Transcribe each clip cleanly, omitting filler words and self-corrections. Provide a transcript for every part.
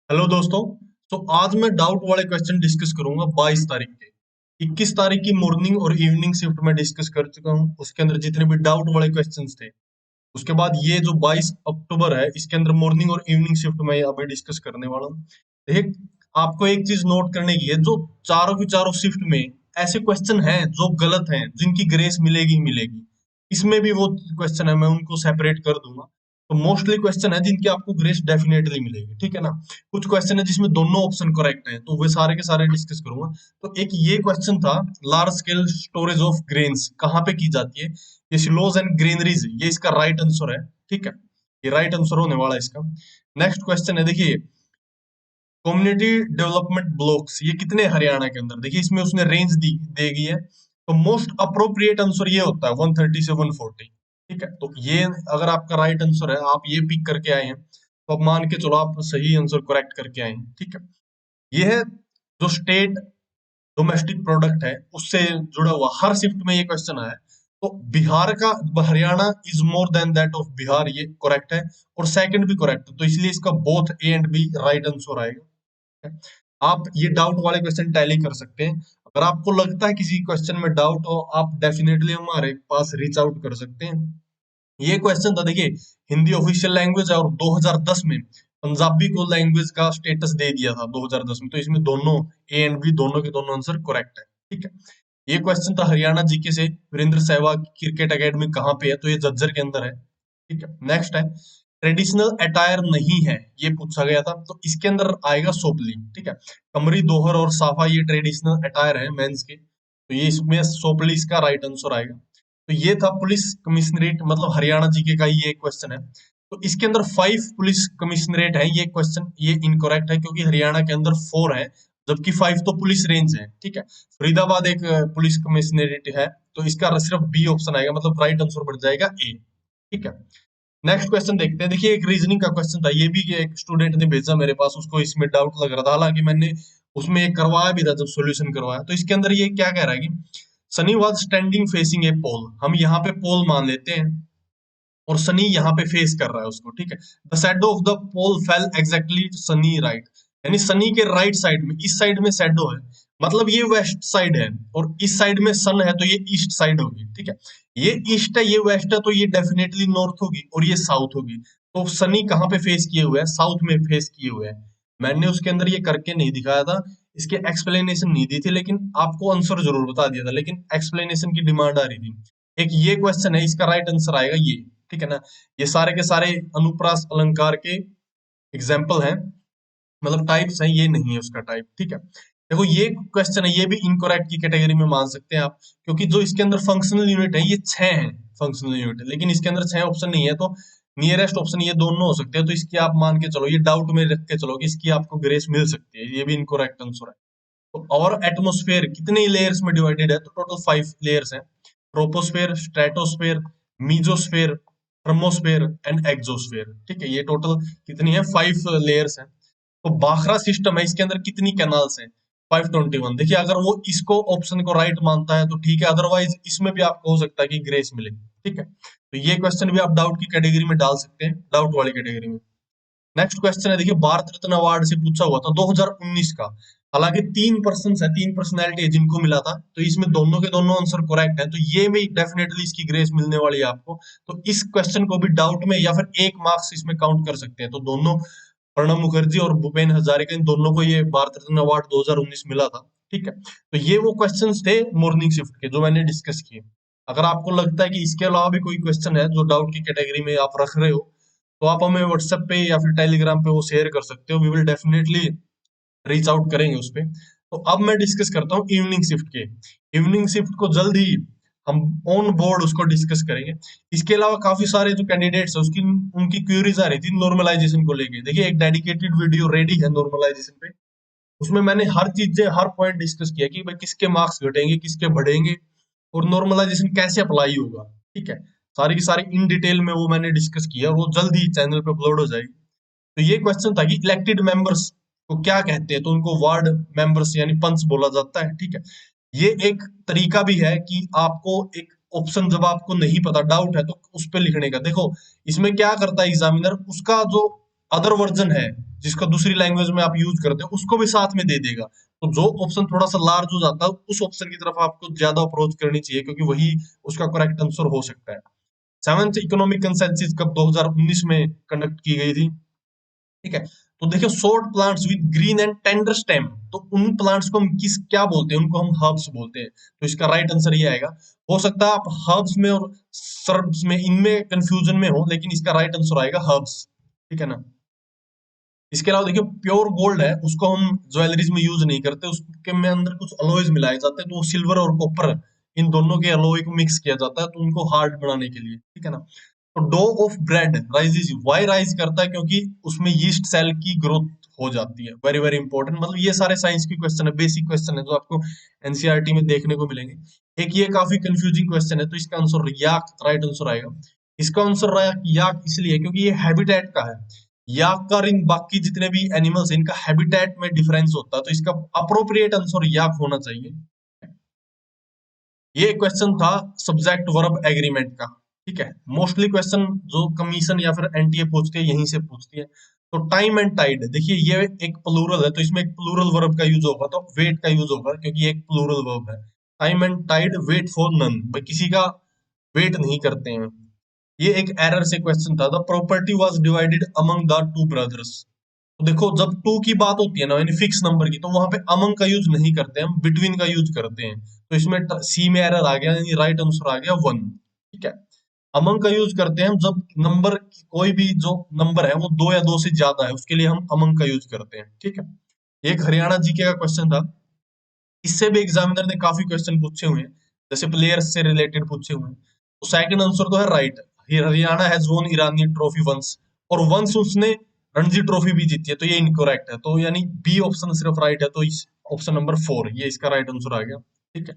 Hello दोस्तों। तो आज मैं डाउट वाले क्वेश्चन डिस्कस करूंगा 22 तारीख के। 21 तारीख की मॉर्निंग और इवनिंग शिफ्ट में डिस्कस कर चुका हूं, उसके अंदर जितने भी डाउट वाले क्वेश्चंस थे। उसके बाद ये जो 22 अक्टूबर है, इसके अंदर मॉर्निंग और इवनिंग शिफ्ट में अभी डिस्कस करने वाला हूँ। देखिए, आपको एक चीज नोट करने की है, जो चारों की चारों शिफ्ट में ऐसे क्वेश्चन हैं जो गलत हैं, जिनकी ग्रेस मिलेगी ही मिलेगी। इसमें भी वो क्वेश्चन है, मैं उनको सेपरेट कर दूंगा। तो मोस्टली क्वेश्चन है जिनकी आपको ग्रेस डेफिनेटली मिलेगी, ठीक है ना। कुछ क्वेश्चन है जिसमें दोनों ऑप्शन करेक्ट हैं, तो वे सारे के सारे डिस्कस करूंगा। तो एक ये क्वेश्चन था, large scale storage of grains कहाँ पे की जाती है। ये सिलोज एंड ग्रेनरीज, ये इसका राइट आंसर है, ठीक है। ये राइट आंसर होने वाला है इसका। नेक्स्ट क्वेश्चन है, देखिए, कम्युनिटी डेवलपमेंट ब्लॉक्स ये कितने हरियाणा के अंदर, देखिए इसमें उसने रेंज दी देगी है। तो मोस्ट अप्रोप्रिएट आंसर ये होता है 130 से 140, ठीक है। तो ये अगर आपका राइट आंसर है, आप ये पिक करके आए हैं, तो अब मान के चलो आप सही आंसर करेक्ट करके आए हैं, ठीक है। ये है जो स्टेट डोमेस्टिक प्रोडक्ट है, उससे जुड़ा हुआ हर शिफ्ट में ये क्वेश्चन आया है। तो बिहार का, Haryana is more than that of Bihar, ये करेक्ट है। और सेकंड भी करेक्ट है, तो इसलिए इसका both A and B right answer आएगा। आप ये डाउट वाले क्वेश्चन टैली कर सकते हैं। अगर आपको लगता है किसी क्वेश्चन में डाउट हो, आप डेफिनेटली हमारे पास रीच आउट कर सकते हैं। ये क्वेश्चन था, देखिए, हिंदी ऑफिशियल लैंग्वेज है और 2010 में पंजाबी को लैंग्वेज का स्टेटस दे दिया था 2010 में। तो इसमें दोनों ए एंड बी, दोनों के दोनों आंसर करेक्ट है, ठीक है। ये क्वेश्चन था हरियाणा जीके से, वीरेंद्र सहवाग क्रिकेट एकेडमी कहाँ पे है, तो ये झज्जर के अंदर है, ठीक है। नेक्स्ट है, ट्रेडिशनल अटायर नहीं है, ये पूछा गया था, तो इसके अंदर आएगा सोपली, ठीक है। कमरी, दोहर और साफा ये ट्रेडिशनल अटायर है मेंस के, तो ये इसमें सोपली इसका राइट आंसर आएगा। तो ये था पुलिस कमिश्नरेट, मतलब हरियाणा जीके का ये क्वेश्चन है। तो इसके अंदर 5 पुलिस कमिश्नरेट है, ये क्वेश्चन ये इनकरेक्ट है, क्योंकि हरियाणा के अंदर 4 है, जबकि 5 तो पुलिस रेंज है, ठीक है। फरीदाबाद एक पुलिस कमिश्नरेट है, तो इसका सिर्फ बी ऑप्शन आएगा, मतलब राइट आंसर बन जाएगा ए, ठीक है। नेक्स्ट क्वेश्चन देखते हैं। देखिए, एक रीजनिंग का क्वेश्चन था, ये भी एक स्टूडेंट ने भेजा मेरे पास, उसको इसमें डाउट लग रहा था, हालांकि मैंने उसमें एक करवाया भी था जब सॉल्यूशन करवाया। तो इसके अंदर ये क्या कह रहा है कि सनी वाज स्टैंडिंग फेसिंग ए पोल, हम यहाँ पे पोल मान लेते हैं, और सनी यहाँ पे फेस कर रहा है उसको, ठीक है। The shadow of the pole fell exactly Sunny right, यानी सनी के राइट साइड में, इस साइड में शैडो है, मतलब ये वेस्ट साइड है, और इस साइड में सन है, तो ये ईस्ट साइड होगी, ठीक है। ये ईस्ट है, ये वेस्ट है, तो ये डेफिनेटली नॉर्थ होगी, और ये साउथ होगी। तो सनी कहाँ पे फेस किए हुए हैं, साउथ में फेस किए हुए हैं। मैंने उसके अंदर ये करके नहीं दिखाया था, इसके एक्सप्लेनेशन नहीं दी थी, लेकिन आपको आंसर जरूर बता दिया था, लेकिन एक्सप्लेनेशन की डिमांड आ रही थी। एक ये क्वेश्चन है, इसका राइट आंसर आएगा ये, ठीक है ना। ये सारे के सारे अनुप्रास अलंकार के एग्जाम्पल हैं, मतलब टाइप्स हैं, ये नहीं है उसका टाइप, ठीक है। देखो, ये क्वेश्चन है, ये भी इनकरेक्ट की कैटेगरी में मान सकते हैं आप, क्योंकि जो इसके अंदर फंक्शनल यूनिट है, ये 6 है फंक्शनल यूनिट, लेकिन इसके अंदर 6 ऑप्शन नहीं है, तो नियरेस्ट ऑप्शन ये दोनों हो सकते हैं। तो इसकी आप मान के चलो, ये डाउट में रख के चलो कि इसकी आपको ग्रेस मिल सकती है, ये भी इनकरेक्ट आंसर है। तो और एटमोस्फेयर कितने लेयर्स में डिवाइडेड है, तो टोटल 5 लेयर्स हैं। Troposphere, stratosphere, mesosphere, thermosphere and exosphere, ठीक है। ये टोटल कितनी है, 5 लेयर्स हैं। तो बाखरा सिस्टम है, इसके अंदर कितनी कैनाल्स हैं, 521। देखिए, अगर वो इसको ऑप्शन को राइट मानता है तो ठीक है, अदरवाइज इसमें भी आपको हो सकता है कि ग्रेस मिले, ठीक है। तो ये क्वेश्चन भी आप डाउट की कैटेगरी में डाल सकते हैं, डाउट वाली कैटेगरी में। नेक्स्ट क्वेश्चन है, देखिए, भारत रत्न अवार्ड से पूछा हुआ था 2019 का। हालांकि 3 पर्सन है, 3 पर्सनैलिटी है जिनको मिला था, तो इसमें दोनों के दोनों आंसर करेक्ट है, तो ये में डेफिनेटली इसकी ग्रेस मिलने वाली है आपको। तो इस क्वेश्चन को भी डाउट में या फिर एक मार्क्स इसमें काउंट कर सकते हैं। तो दोनों, प्रणब मुखर्जी और भूपेन हजारिका, इन दोनों को ये भारत रत्न अवार्ड 2019 मिला था, ठीक है। तो ये वो क्वेश्चंस थे मॉर्निंग शिफ्ट के जो मैंने डिस्कस किए। अगर आपको लगता है कि इसके अलावा भी कोई क्वेश्चन है जो डाउट की कैटेगरी में आप रख रहे हो, तो आप हमें व्हाट्सएप पे या फिर टेलीग्राम पे वो शेयर कर सकते हो, we will definitely reach out करेंगे उस पे। तो अब मैं डिस्कस करता हूँ इवनिंग शिफ्ट के। इवनिंग शिफ्ट को जल्द ही हम ऑन बोर्ड उसको डिस्कस करेंगे। इसके अलावा काफी सारे जो कैंडिडेट्स है, उसकी उनकी क्यूरीज आ रही थी नॉर्मलाइजेशन को लेके। देखिए, एक डेडिकेटेड वीडियो रेडी है नॉर्मलाइजेशन पे, उसमें मैंने हर चीजें, हर पॉइंट डिस्कस किया कि भाई किसके मार्क्स घटेंगे, किसके बढ़ेंगे, और नॉर्मलाइजेशन कैसे अप्लाई होगा, ठीक है। सारी की सारी इन डिटेल में वो मैंने डिस्कस किया, और वो जल्द ही चैनल पे अपलोड हो जाएगी। तो ये क्वेश्चन था कि इलेक्टेड मेंबर्स को क्या कहते हैं, तो उनको वार्ड मेंबर्स यानी पंच बोला जाता है, ठीक है। ये एक तरीका भी है कि आपको एक ऑप्शन, जब आपको नहीं पता, डाउट है, तो उस पे लिखने का। देखो, इसमें क्या करता है एग्जामिनर, उसका जो अदर वर्जन है जिसका दूसरी लैंग्वेज में आप यूज करते हो उसको भी साथ में दे देगा। तो जो ऑप्शन थोड़ा सा लार्ज हो जाता है उस ऑप्शन की तरफ आपको ज्यादा अप्रोच करनी चाहिए क्योंकि वही उसका करेक्ट आंसर हो सकता है। सेवंथ इकोनॉमिक कंसेंसस कब 2019 में कंडक्ट की गई थी? ठीक है। तो देखिए short plants with green and tender stem, तो उन प्लांट्स को हम किस क्या बोलते हैं? उनको हम हर्ब्स बोलते हैं। तो इसका राइट आंसर ये आएगा। हो सकता है आप हर्ब्स में और सर्ब्स में इनमें कंफ्यूजन में हो, लेकिन इसका राइट आंसर आएगा हर्ब्स। ठीक है ना। इसके अलावा देखिए प्योर गोल्ड है उसको हम ज्वेलरीज में यूज नहीं करते, उसके में अंदर कुछ अलॉयज मिलाए जाते हैं, तो सिल्वर और कॉपर इन दोनों के अलॉय को मिक्स किया जाता है तो उनको हार्ड बनाने के लिए। ठीक है ना। तो dough of bread rises, why rise करता है? क्योंकि उसमें यीस्ट सेल की ग्रोथ हो जाती है। वेरी वेरी इंपॉर्टेंट, मतलब ये सारे साइंस की क्वेश्चन है, बेसिक क्वेश्चन है जो आपको एनसीईआरटी में देखने को मिलेंगे। एक ये काफी कंफ्यूजिंग क्वेश्चन है, तो इसका आंसर याक राइट आंसर आएगा। इसका आंसर याक इसलिए क्योंकि ये हैबिटेट का है। याक का और इन बाकी जितने भी एनिमल्स इनका हैबिटेट में डिफरेंस होता है, तो इसका अप्रोप्रिएट आंसर याक होना चाहिए। ये क्वेश्चन था सब्जेक्ट वर्ब एग्रीमेंट का। ठीक है। मोस्टली क्वेश्चन जो कमीशन या फिर एनटीए पूछती है यहीं से पूछती है। तो टाइम एंड टाइड, देखिए ये एक प्लूरल है तो इसमें एक प्लूरल वर्ब का यूज होगा, तो वेट का यूज होगा क्योंकि ये एक प्लूरल वर्ब है। Time and tide wait for none, भाई किसी का वेट नहीं करते हैं। ये एक एरर से क्वेश्चन था। The property was divided among the two brothers. तो देखो जब टू की बात होती है ना यानी फिक्स नंबर की, तो वहां पे अमंग का यूज नहीं करते, हम बिटवीन का यूज करते हैं। तो इसमें सी में एरर आ गया, यानी राइट आंसर आ गया वन। ठीक है। अमंग का यूज करते हैं हम जब नंबर कोई भी जो नंबर है वो दो या दो से ज्यादा है, उसके लिए हम अमंग का यूज करते हैं। ठीक है। एक हरियाणा जीके का क्वेश्चन था, इससे भी एग्जामिनर ने काफी क्वेश्चन पूछे हुए हैं, जैसे प्लेयर्स से रिलेटेड पूछे हुए हैं। तो सेकंड आंसर तो है right, Haryana has won Irani trophy once, और वंस उसने रणजी ट्रॉफी भी जीती है, तो ये इनकरेक्ट है। तो यानी बी ऑप्शन सिर्फ राइट है, तो इस ऑप्शन नंबर 4 ये इसका राइट आंसर आ गया। ठीक है।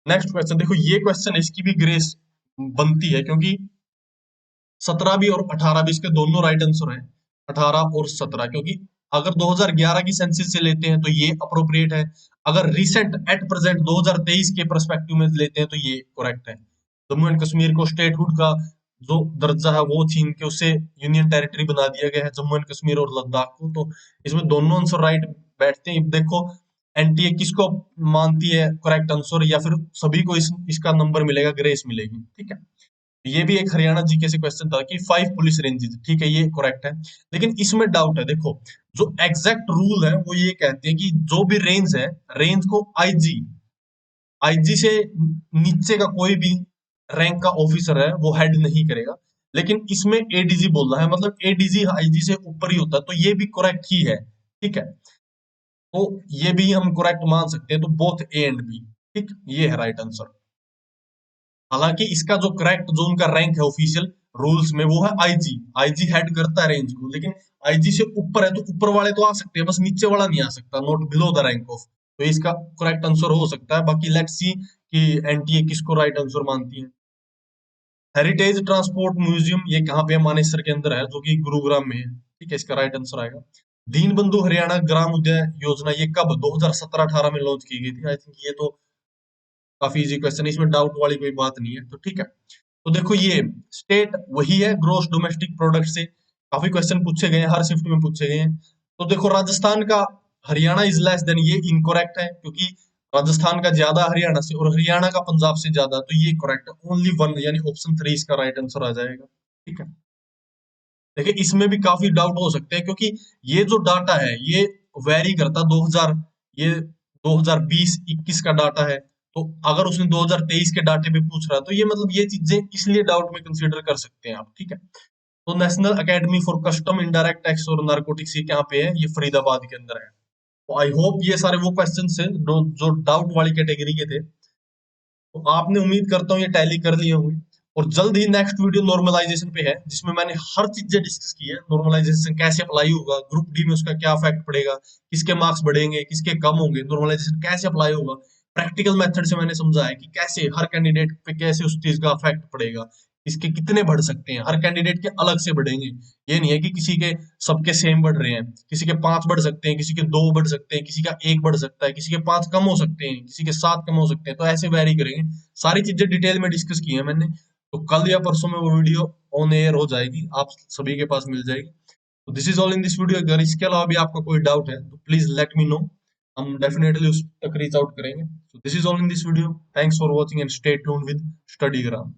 नेक्स्ट क्वेश्चन देखो, ये क्वेश्चन इसकी भी ग्रेस बनती है क्योंकि 17 भी और 18 भी इसके दोनों राइट आंसर है। 18 और 17, क्योंकि अगर 2011 की सेंसस से लेते हैं तो ये अप्रोप्रिएट है, अगर रिसेंट एट प्रेजेंट 2023 के परस्पेक्टिव में लेते हैं तो ये करेक्ट है। जम्मू एंड कश्मीर को स्टेटहुड का जो दर्जा है वो छीन के उसे यूनियन टेरिटरी बना दिया गया है, जम्मू एंड कश्मीर और लद्दाख को। तो इसमें दोनों आंसर राइट बैठते हैं। देखो एनटीए किसको मानती है करेक्ट आंसर, या फिर सभी को इसका नंबर मिलेगा, ग्रेस मिलेगी। ठीक है। ये भी एक हरियाणा जीके से क्वेश्चन था कि 5 पुलिस रेंजेस, ठीक है ये करेक्ट है। लेकिन इसमें डाउट है, देखो जो एग्जैक्ट रूल है वो ये कहते हैं कि जो भी रेंज है, रेंज को आईजी, आईजी से नीचे का कोई भी रैंक का ऑफिसर है वो हेड नहीं करेगा। लेकिन इसमें एडीजी बोल रहा है, मतलब एडीजी आईजी से ऊपर ही होता है, तो ये भी करेक्ट ही है। ठीक है। तो ये भी हम करेक्ट मान सकते हैं, तो बोथ ए एंड बी। ठीक, ये है राइट आंसर। हालांकि इसका जो करेक्ट जो उनका रैंक है ऑफिशियल रूल्स में वो है आईजी, आईजी हेड करता है रेंज को, लेकिन आईजी से ऊपर है तो ऊपर वाले तो आ सकते हैं, बस नीचे वाला नहीं आ सकता, not below the rank of. तो इसका करेक्ट आंसर हो सकता है। बाकी लेट्स सी कि एनटीए किसको राइट आंसर मानती है। हेरिटेज ट्रांसपोर्ट म्यूजियम ये कहाँ पे है? मानेसर के अंदर है, जो कि गुरुग्राम में है। ठीक है, इसका राइट आंसर आएगा। दीन बंधु हरियाणा ग्राम उद्यान योजना ये कब 2017-18 में लॉन्च की गई थी? आई थिंक ये तो काफी इजी क्वेश्चन है, इसमें डाउट वाली कोई बात नहीं है। तो ठीक है। तो देखो ये स्टेट वही है ग्रोस डोमेस्टिक प्रोडक्ट से काफी क्वेश्चन पूछे गए हैं, हर शिफ्ट में पूछे गए हैं। तो देखो राजस्थान का हरियाणा इज लेस देन, ये इनकरेक्ट है क्योंकि राजस्थान का ज्यादा हरियाणा से और हरियाणा का पंजाब से ज्यादा, तो ये करेक्ट है। ओनली वन यानी ऑप्शन 3 इसका राइट आंसर आ जाएगा। ठीक है। देखिए इसमें भी काफी डाउट हो सकते हैं क्योंकि ये जो डाटा है ये वेरी करता 2000, ये 2020-21 का डाटा है। तो अगर उसने 2023 के डाटे पे पूछ रहा है तो ये मतलब ये चीजें इसलिए डाउट में कंसीडर कर सकते हैं आप। ठीक है। तो national academy for custom indirect tax और नारकोटिक्स ये कहाँ पे है? ये फरीदाबाद के अंदर है। तो आई होप ये सारे वो क्वेश्चन है जो डाउट वाली कैटेगरी के थे। तो आपने उम्मीद करता हूँ ये टैली कर लिए होंगे। और जल्द ही नेक्स्ट वीडियो नॉर्मलाइजेशन पे है जिसमें मैंने हर चीजें डिस्कस की है। नॉर्मलाइजेशन कैसे अप्लाई होगा, ग्रुप डी में उसका क्या इफेक्ट पड़ेगा, किसके मार्क्स बढ़ेंगे किसके कम होंगे, नॉर्मलाइजेशन कैसे अप्लाई होगा, प्रैक्टिकल मेथड से मैंने समझा है कि कैसे हर कैंडिडेट पे कैसे उस चीज का इफेक्ट पड़ेगा, इसके कितने बढ़ सकते हैं, हर कैंडिडेट के अलग से बढ़ेंगे। ये नहीं है कि किसी के सबके सेम बढ़ रहे हैं, किसी के 5 बढ़ सकते हैं, किसी के 2 बढ़ सकते हैं, किसी का 1 बढ़ सकता है, किसी के 5 कम हो सकते हैं, किसी के 7 कम हो सकते हैं, तो ऐसे वैरी करेंगे। सारी चीजें डिटेल में डिस्कस की है मैंने। तो कल या परसों में वो वीडियो ऑन एयर हो जाएगी, आप सभी के पास मिल जाएगी। तो this is all in this video. अगर इसके अलावा भी आपका कोई डाउट है तो प्लीज लेट मी नो, हम डेफिनेटली उस तक रीच आउट करेंगे। So this is all in this video. Thanks for watching and stay tuned with स्टडीग्राम।